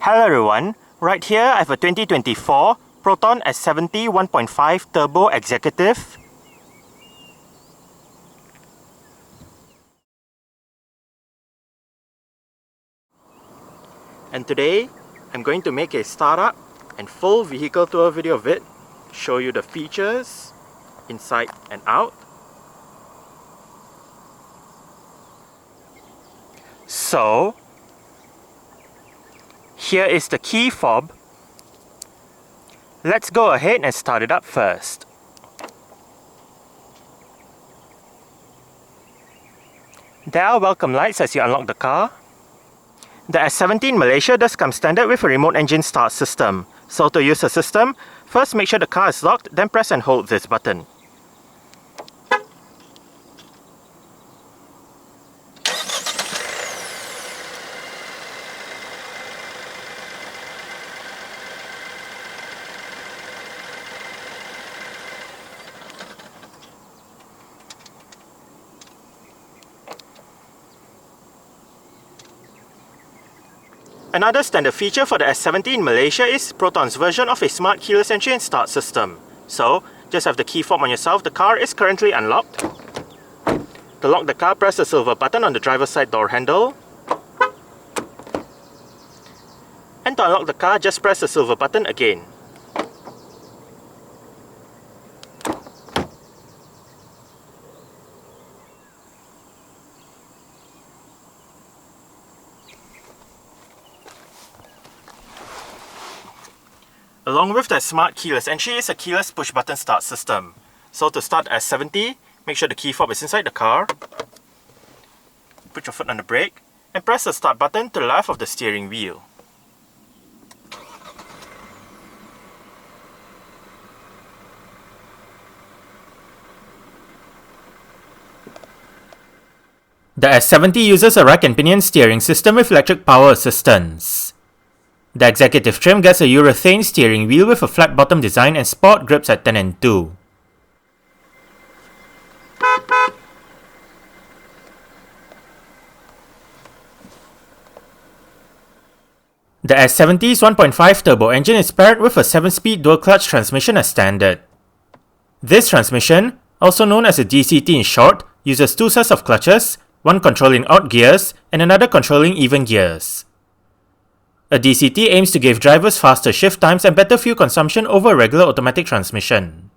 Hello everyone, right here I have a 2024 Proton S70 1.5 Turbo Executive. And today I'm going to make a startup and full vehicle tour video of it, show you the features inside and out. So here is the key fob. Let's go ahead and start it up first. There are welcome lights as you unlock the car. The S70 in Malaysia does come standard with a remote engine start system. So to use the system, first make sure the car is locked, then press and hold this button. Another standard feature for the S70 in Malaysia is Proton's version of a smart keyless entry and start system. So, just have the key fob on yourself, the car is currently unlocked. To lock the car, press the silver button on the driver's side door handle. And to unlock the car, just press the silver button again. Along with the smart keyless entry is a keyless push button start system. So to start S70, make sure the key fob is inside the car. Put your foot on the brake and press the start button to the left of the steering wheel. The S70 uses a rack and pinion steering system with electric power assistance. The executive trim gets a urethane steering wheel with a flat bottom design and sport grips at 10 and 2. The S70's 1.5 turbo engine is paired with a 7-speed dual-clutch transmission as standard. This transmission, also known as a DCT in short, uses two sets of clutches, one controlling odd gears and another controlling even gears. A DCT aims to give drivers faster shift times and better fuel consumption over a regular automatic transmission.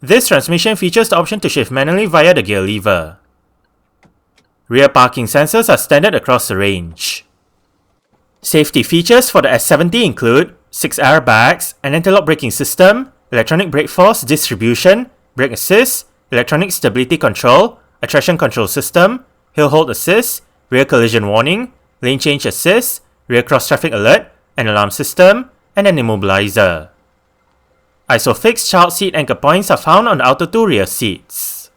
This transmission features the option to shift manually via the gear lever. Rear parking sensors are standard across the range. Safety features for the S70 include 6 airbags, an anti-lock braking system, electronic brake force distribution, brake assist, electronic stability control, a traction control system, hill hold assist, rear collision warning, lane change assist, rear cross-traffic alert, an alarm system, and an immobilizer. Isofix child seat anchor points are found on the outer two rear seats.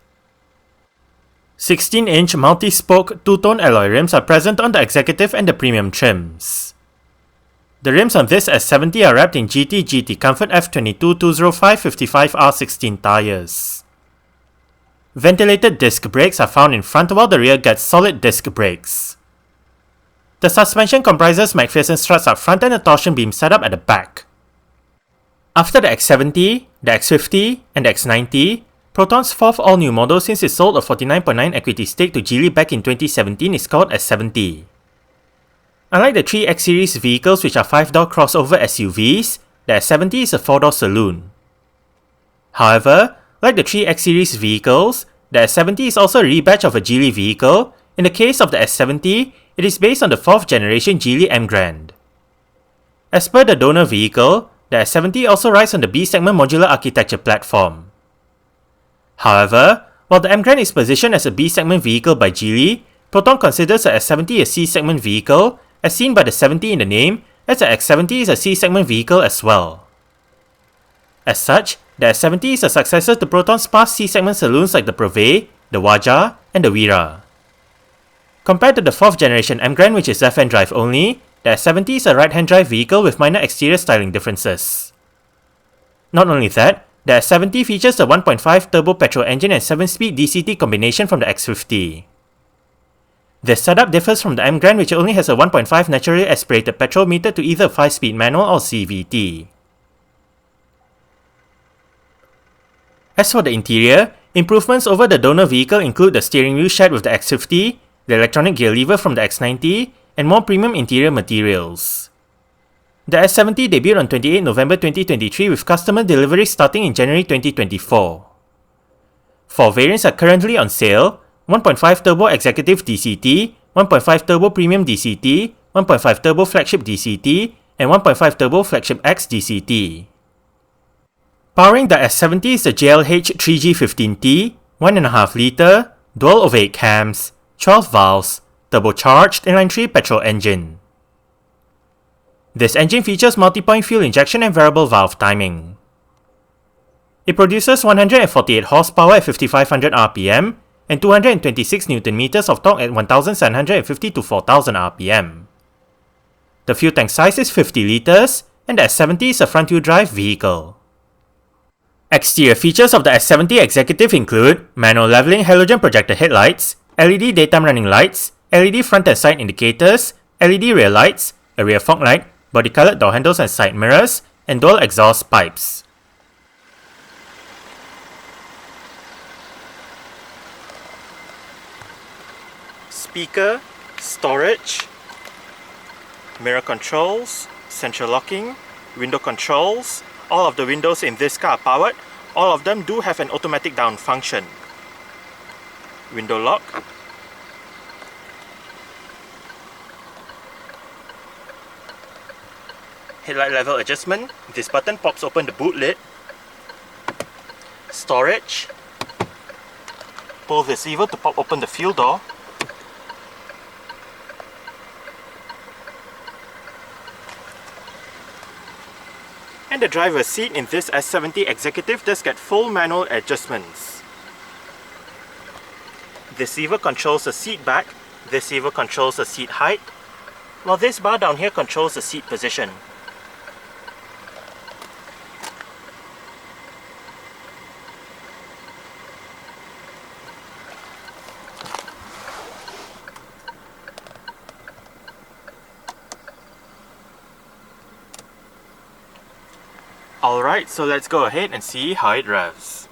16-inch multi-spoke two-tone alloy rims are present on the executive and the premium trims. The rims on this S70 are wrapped in GT Comfort F22 205/55R16 tyres. Ventilated disc brakes are found in front while the rear gets solid disc brakes. The suspension comprises McPherson struts up front and a torsion beam setup at the back. After the X70, the X50, and the X90, Proton's fourth all-new model since it sold a 49.9% equity stake to Geely back in 2017 is called S70. Unlike the three X-Series vehicles which are 5-door crossover SUVs, the S70 is a 4-door saloon. However, like the three X-Series vehicles, the S70 is also a rebadge of a Geely vehicle. In the case of the S70, it is based on the 4th generation Geely M Grand. As per the donor vehicle, the S70 also rides on the B-segment modular architecture platform. However, while the M Grand is positioned as a B-segment vehicle by Geely, Proton considers the S70 a C-segment vehicle, as seen by the 70 in the name, as the X70 is a C-segment vehicle as well. As such, the S70 is a successor to Proton's past C-segment saloons like the Prove, the Wajah, and the Wira. Compared to the 4th generation M Grand which is left-hand drive only, the S70 is a right-hand drive vehicle with minor exterior styling differences. Not only that, the S70 features a 1.5 turbo petrol engine and 7-speed DCT combination from the X50. This setup differs from the M Grand, which only has a 1.5 naturally aspirated petrol meter to either 5-speed manual or CVT. As for the interior, improvements over the donor vehicle include the steering wheel shared with the X50, the electronic gear lever from the X90, and more premium interior materials. The S70 debuted on 28 November 2023 with customer delivery starting in January 2024. 4 variants are currently on sale: 1.5 Turbo Executive DCT, 1.5 Turbo Premium DCT, 1.5 Turbo Flagship DCT, and 1.5 Turbo Flagship X DCT. Powering the S70 is the JLH 3G15T, 1.5 litre, dual overhead cams, 12 valves, turbocharged inline-3 petrol engine. This engine features multi-point fuel injection and variable valve timing. It produces 148 horsepower at 5500 rpm and 226 Nm of torque at 1750 to 4000 rpm. The fuel tank size is 50 litres, and the S70 is a front-wheel drive vehicle. Exterior features of the S70 Executive include manual leveling halogen projector headlights, LED daytime running lights, LED front and side indicators, LED rear lights, a rear fog light, body-colored door handles and side mirrors, and dual exhaust pipes. Speaker, storage, mirror controls, central locking, window controls. All of the windows in this car are powered. All of them do have an automatic down function. Window lock. Headlight level adjustment. This button pops open the boot lid. Storage. Pull this lever to pop open the fuel door. And the driver's seat in this S70 Executive does get full manual adjustments. This lever controls the seat back, this lever controls the seat height, while this bar down here controls the seat position. Alright, so let's go ahead and see how it revs.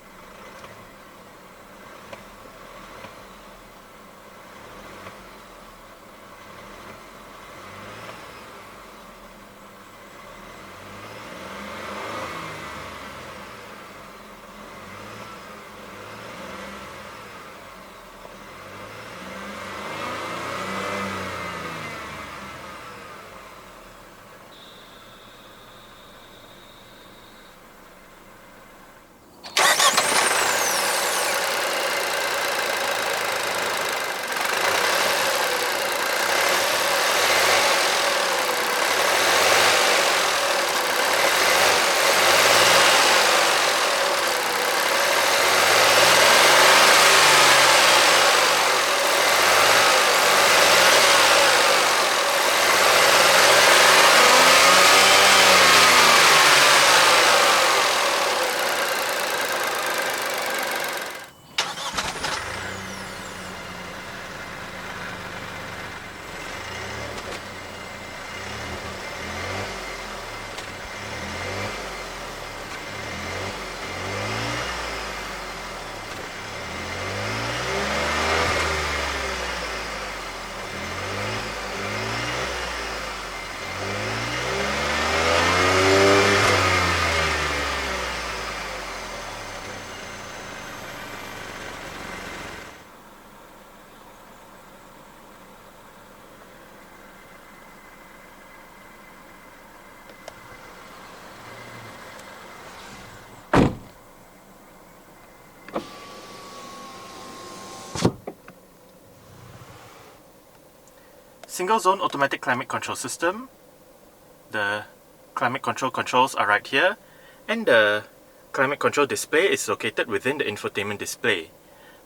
Single zone automatic climate control system. The climate control controls are right here, and the climate control display is located within the infotainment display.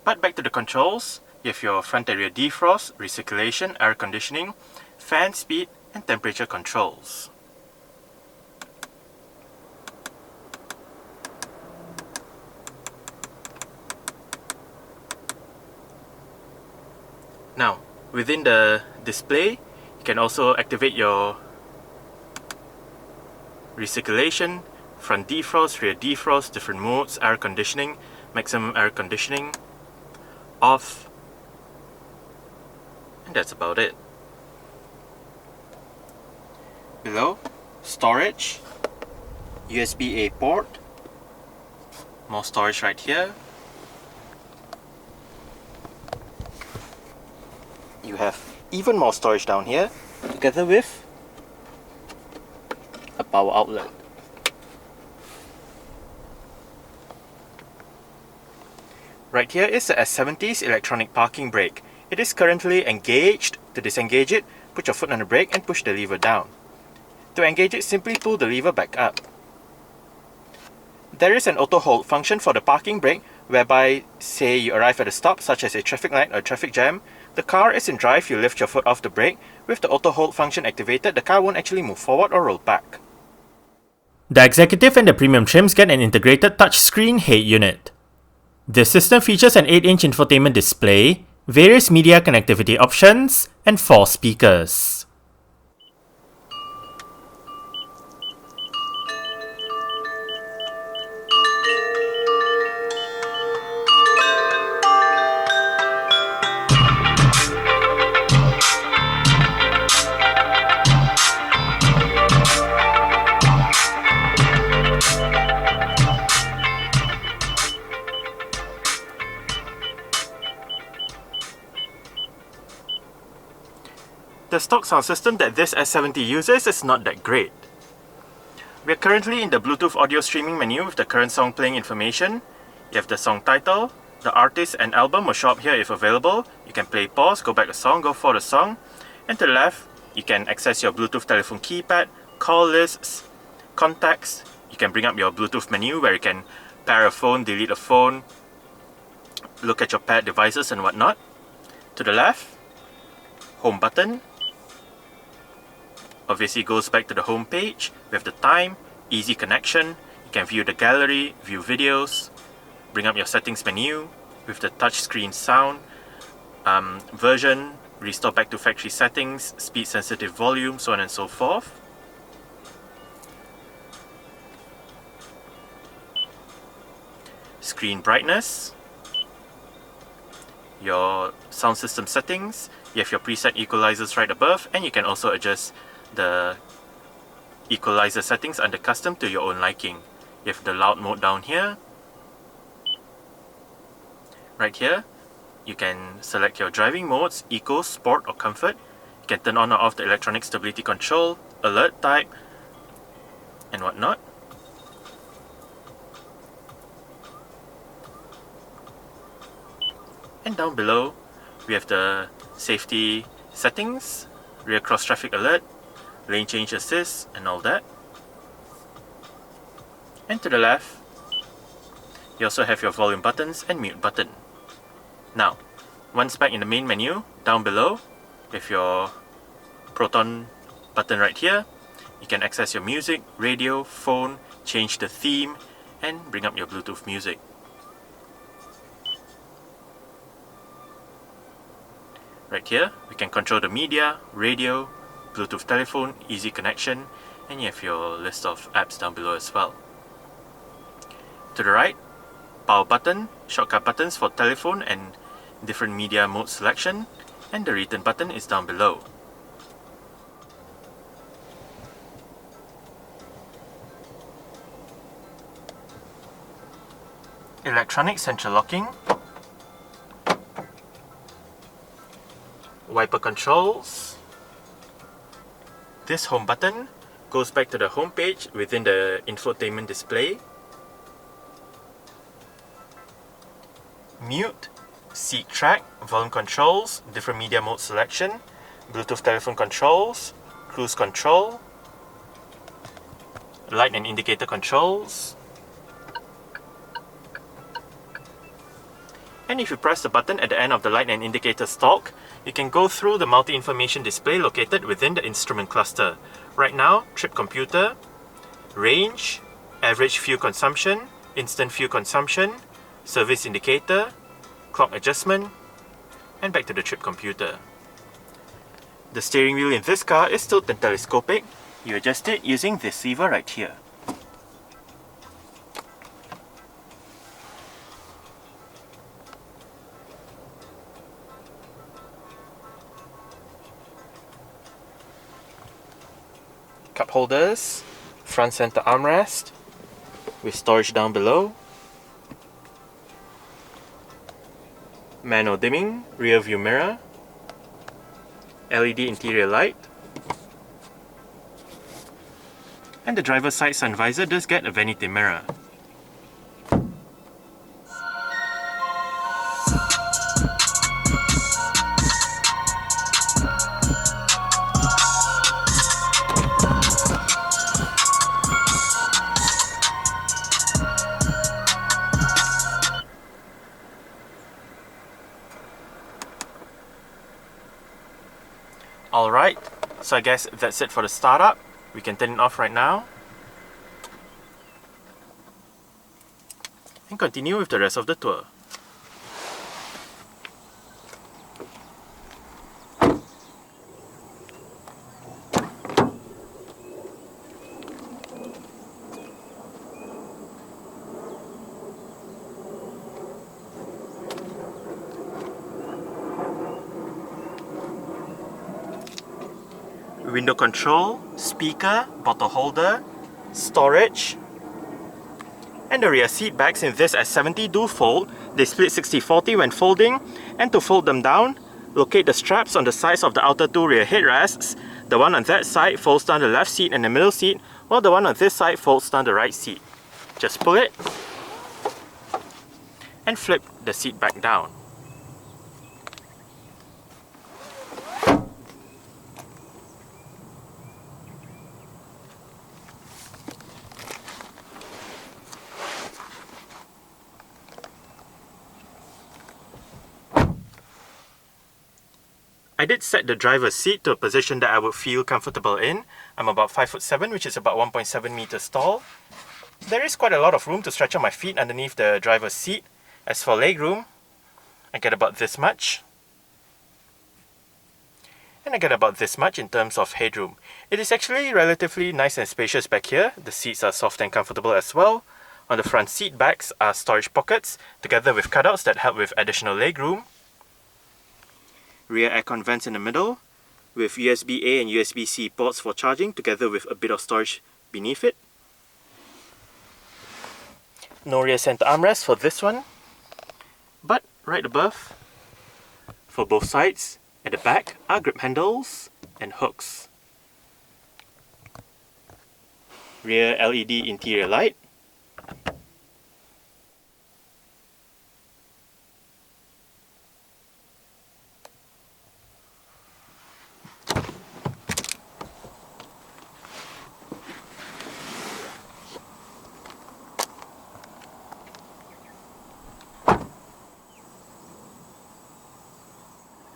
But back to the controls, you have your front and rear defrost, recirculation, air conditioning, fan speed, and temperature controls. Now, Within the display, you can also activate your recirculation, front defrost, rear defrost, different modes, air conditioning, maximum air conditioning, off, and that's about it. Below, storage, USB-A port, more storage right here. You have even more storage down here, together with a power outlet. Right here is the S70's electronic parking brake. It is currently engaged. To disengage it, put your foot on the brake and push the lever down. To engage it, simply pull the lever back up. There is an auto hold function for the parking brake, whereby, say you arrive at a stop such as a traffic light or a traffic jam, the car is in drive, you lift your foot off the brake. With the auto hold function activated, the car won't actually move forward or roll back. The Executive and the Premium trims get an integrated touchscreen head unit. This system features an 8-inch infotainment display, various media connectivity options, and 4 speakers. The stock sound system that this S70 uses is not that great. We are currently in the Bluetooth audio streaming menu with the current song playing information. You have the song title, the artist and album will show up here if available. You can play pause, go back a song, go for the song. And to the left, you can access your Bluetooth telephone keypad, call lists, contacts. You can bring up your Bluetooth menu where you can pair a phone, delete a phone, look at your paired devices and whatnot. To the left, home button. Obviously goes back to the home page with the time, easy connection. You can view the gallery, view videos, bring up your settings menu with the touchscreen sound, version, restore back to factory settings, speed sensitive volume, so on and so forth. Screen brightness, your sound system settings, you have your preset equalizers right above, and you can also adjust the equalizer settings under custom to your own liking. You have the loud mode down here. Right here, you can select your driving modes, eco, sport or comfort. You can turn on or off the electronic stability control, alert type, and whatnot. And down below, we have the safety settings, rear cross traffic alert, lane change assist, and all that. And to the left, you also have your volume buttons and mute button. Now, once back in the main menu, down below, with your Proton button right here, you can access your music, radio, phone, change the theme, and bring up your Bluetooth music. Right here, we can control the media, radio, Bluetooth telephone, easy connection, and you have your list of apps down below as well. To the right, power button, shortcut buttons for telephone and different media mode selection, and the return button is down below. Electronic central locking, wiper controls. This home button goes back to the home page within the infotainment display. Mute, seat track, volume controls, different media mode selection, Bluetooth telephone controls, cruise control, light and indicator controls. And if you press the button at the end of the light and indicator stalk, you can go through the multi-information display located within the instrument cluster. Right now, trip computer, range, average fuel consumption, instant fuel consumption, service indicator, clock adjustment, and back to the trip computer. The steering wheel in this car is tilt and telescopic. You adjust it using this lever right here. Cup holders, front center armrest with storage down below, manual dimming, rear view mirror, LED interior light, and the driver's side sun visor does get a vanity mirror. Alright, so I guess that's it for the startup. We can turn it off right now and continue with the rest of the tour. Window control, speaker, bottle holder, storage, and the rear seat backs in this S70 do fold. They split 60-40 when folding, and to fold them down, locate the straps on the sides of the outer two rear headrests. The one on that side folds down the left seat and the middle seat, while the one on this side folds down the right seat. Just pull it and flip the seat back down. I did set the driver's seat to a position that I would feel comfortable in. I'm about 5'7", which is about 1.7 meters tall. There is quite a lot of room to stretch out my feet underneath the driver's seat. As for leg room, I get about this much. And I get about this much in terms of headroom. It is actually relatively nice and spacious back here. The seats are soft and comfortable as well. On the front seat backs are storage pockets, together with cutouts that help with additional leg room. Rear aircon vents in the middle, with USB-A and USB-C ports for charging, together with a bit of storage beneath it. No rear center armrest for this one, but right above, for both sides, at the back, are grip handles and hooks. Rear LED interior light.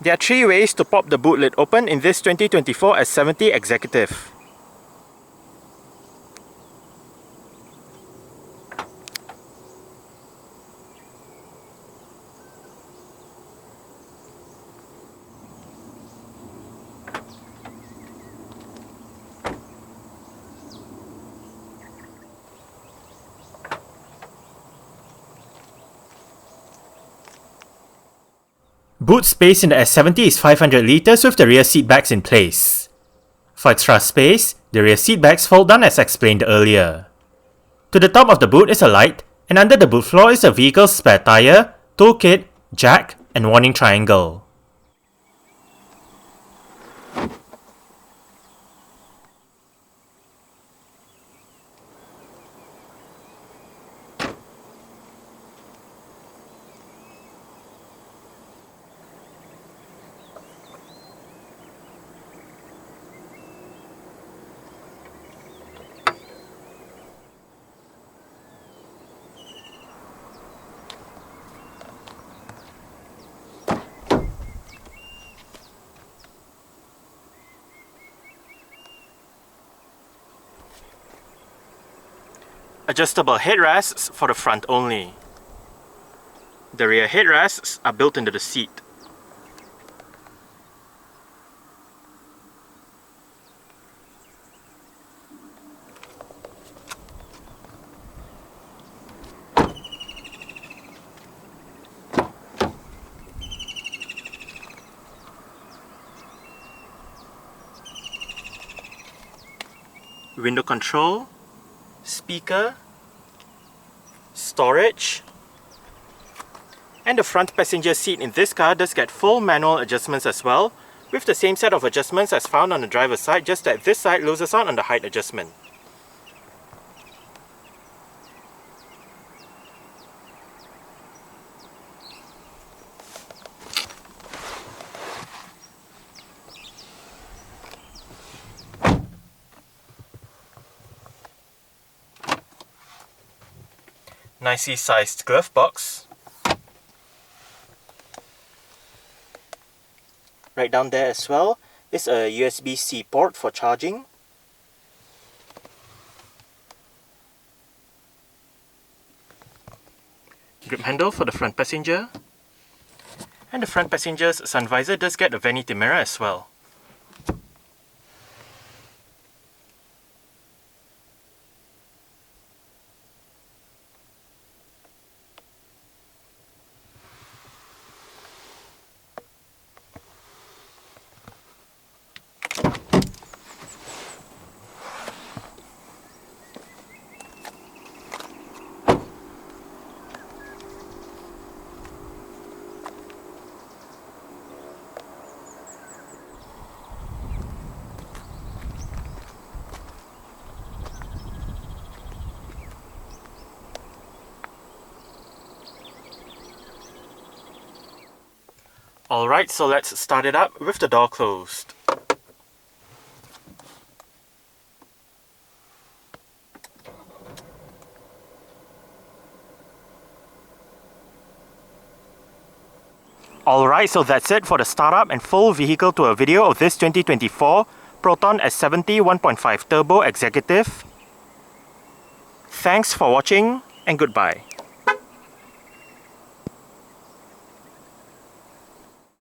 There are 3 ways to pop the boot lid open in this 2024 S70 Executive. Boot space in the S70 is 500 litres with the rear seat backs in place. For extra space, the rear seat backs fold down as explained earlier. To the top of the boot is a light, and under the boot floor is the vehicle's spare tyre, toolkit, jack, and warning triangle. Adjustable headrests for the front only. The rear headrests are built into the seat. window control, speaker, storage, and the front passenger seat in this car does get full manual adjustments as well, with the same set of adjustments as found on the driver's side, just that this side loses out on the height adjustment. Nicely sized glove box. Right down there as well is a USB-C port for charging. Grip handle for the front passenger. And the front passenger's sun visor does get a vanity mirror as well. Alright, so let's start it up with the door closed. Alright, so that's it for the startup and full vehicle tour video of this 2024 Proton S70 1.5 Turbo Executive. Thanks for watching and goodbye.